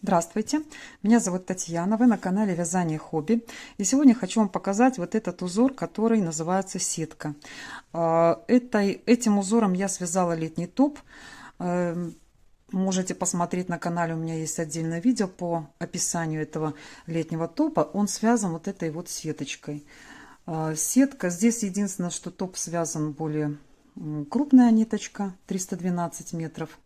Здравствуйте, меня зовут Татьяна, вы на канале Вязание Хобби. И сегодня хочу вам показать вот этот узор, который называется сетка. Этим узором я связала летний топ. Можете посмотреть на канале, у меня есть отдельное видео по описанию этого летнего топа. Он связан вот этой вот сеточкой. Сетка, здесь единственное, что топ связан более крупная ниточка, 312 метров.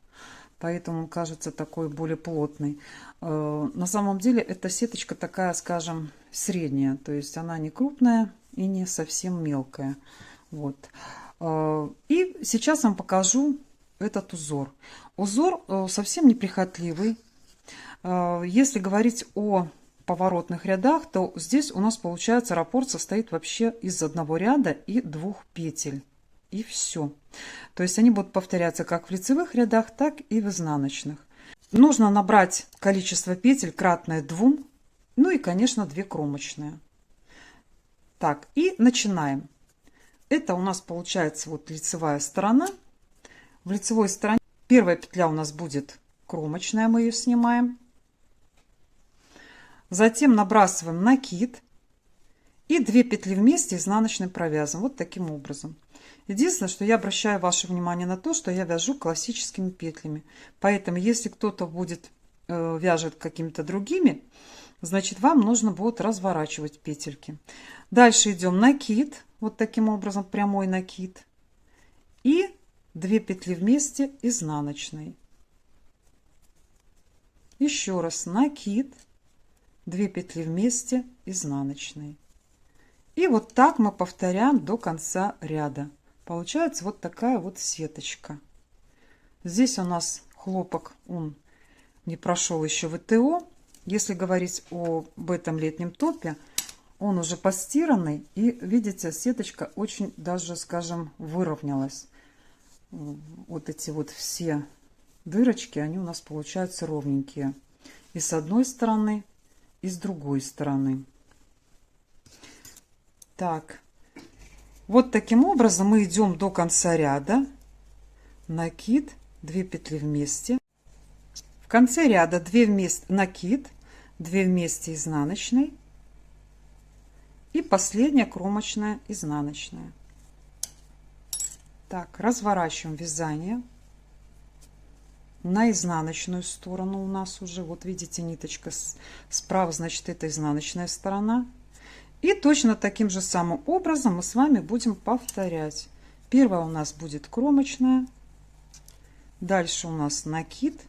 Поэтому он кажется такой более плотный. На самом деле эта сеточка такая, скажем, средняя. То есть она не крупная и не совсем мелкая. Вот. И сейчас вам покажу этот узор. Узор совсем неприхотливый. Если говорить о поворотных рядах, то здесь у нас получается раппорт состоит вообще из одного ряда и двух петель. И все. То есть они будут повторяться как в лицевых рядах, так и в изнаночных. Нужно набрать количество петель кратное 2, ну и, конечно, 2 кромочные. Так, и начинаем. Это у нас получается вот лицевая сторона. В лицевой стороне первая петля у нас будет кромочная, мы ее снимаем. Затем набрасываем накид и 2 петли вместе изнаночным провязом. Вот таким образом. Единственное, что я обращаю ваше внимание на то, что я вяжу классическими петлями. Поэтому, если кто-то будет вяжет какими-то другими, значит, вам нужно будет разворачивать петельки. Дальше идем накид. Вот таким образом, прямой накид. И 2 петли вместе изнаночной. Еще раз накид. 2 петли вместе изнаночной. И вот так мы повторяем до конца ряда. Получается вот такая вот сеточка. Здесь у нас хлопок, он не прошел еще ВТО. Если говорить об этом летнем топе, он уже постиранный. И видите, сеточка очень даже, скажем, выровнялась. Вот эти вот все дырочки, они у нас получаются ровненькие. И с одной стороны, и с другой стороны. Так. Вот таким образом мы идем до конца ряда. Накид, 2 петли вместе. В конце ряда 2 вместе накид, 2 вместе изнаночной. И последняя кромочная изнаночная. Так, разворачиваем вязание. На изнаночную сторону у нас уже, вот видите, ниточка справа, значит, это изнаночная сторона. И точно таким же самым образом мы с вами будем повторять. Первая у нас будет кромочная. Дальше у нас накид.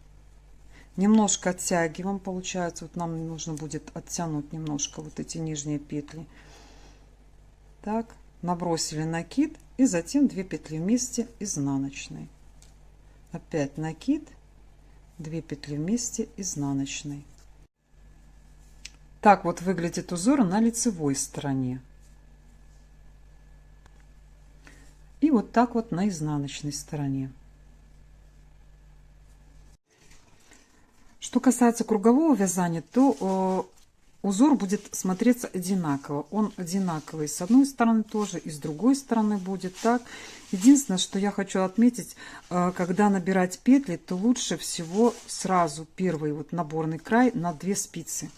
Немножко оттягиваем, получается. Вот нам нужно будет оттянуть немножко вот эти нижние петли. Так, набросили накид. И затем 2 петли вместе изнаночной. Опять накид. 2 петли вместе изнаночной. Так вот выглядит узор на лицевой стороне. И вот так вот на изнаночной стороне. Что касается кругового вязания, то узор будет смотреться одинаково. Он одинаковый с одной стороны тоже, и с другой стороны будет так. Единственное, что я хочу отметить, когда набирать петли, то лучше всего сразу первый вот наборный край на 2 спицы.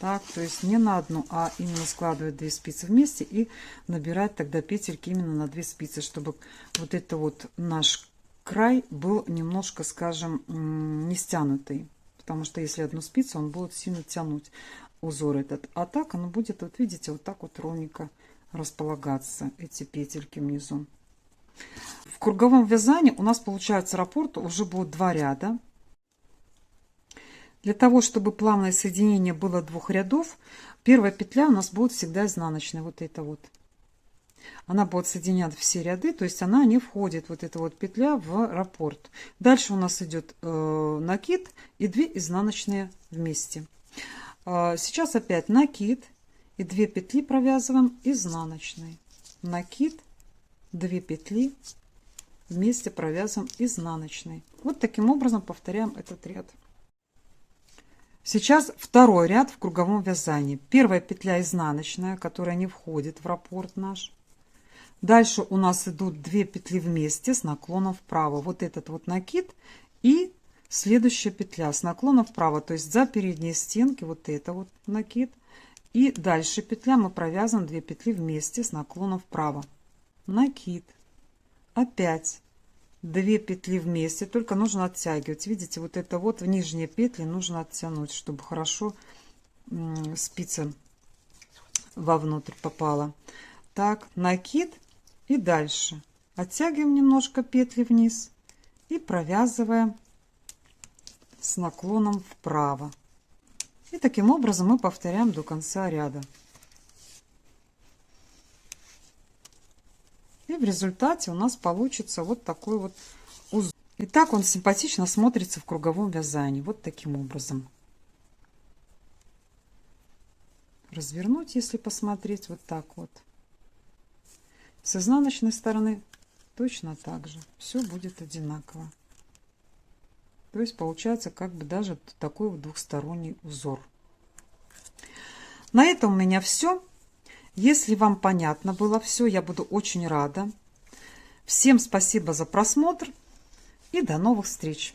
Так, то есть не на одну, а именно складывать 2 спицы вместе и набирать тогда петельки именно на 2 спицы, чтобы вот это вот наш край был немножко, скажем, не стянутый. Потому что если одну спицу, он будет сильно тянуть узор этот. А так оно будет, вот видите, вот так вот ровненько располагаться, эти петельки внизу. В круговом вязании у нас получается раппорт уже будет 2 ряда. Для того, чтобы плавное соединение было 2 рядов, первая петля у нас будет всегда изнаночная. Вот эта вот. Она будет соединять все ряды, то есть она не входит, вот эта вот петля, в раппорт. Дальше у нас идет накид и 2 изнаночные вместе. Сейчас опять накид и 2 петли провязываем изнаночной. Накид, 2 петли вместе провязываем изнаночной. Вот таким образом повторяем этот ряд. Сейчас второй ряд в круговом вязании. Первая петля изнаночная, которая не входит в раппорт наш. Дальше у нас идут 2 петли вместе с наклоном вправо. Вот этот вот накид и Следующая петля с наклоном вправо, то есть за передние стенки, вот это вот накид. И дальше петля, мы провязываем 2 петли вместе с наклоном вправо. Накид. Опять 2 петли вместе, только нужно оттягивать. Видите, вот это вот в нижние петли нужно оттянуть, чтобы хорошо спица вовнутрь попала. Так, накид и дальше. Оттягиваем немножко петли вниз и провязываем с наклоном вправо. И таким образом мы повторяем до конца ряда. И в результате у нас получится вот такой вот узор. И так он симпатично смотрится в круговом вязании. Вот таким образом. Развернуть, если посмотреть, вот так вот. С изнаночной стороны точно так же. Все будет одинаково. То есть получается как бы даже такой вот двухсторонний узор. На этом у меня все. Если вам понятно было все, я буду очень рада. Всем спасибо за просмотр и до новых встреч!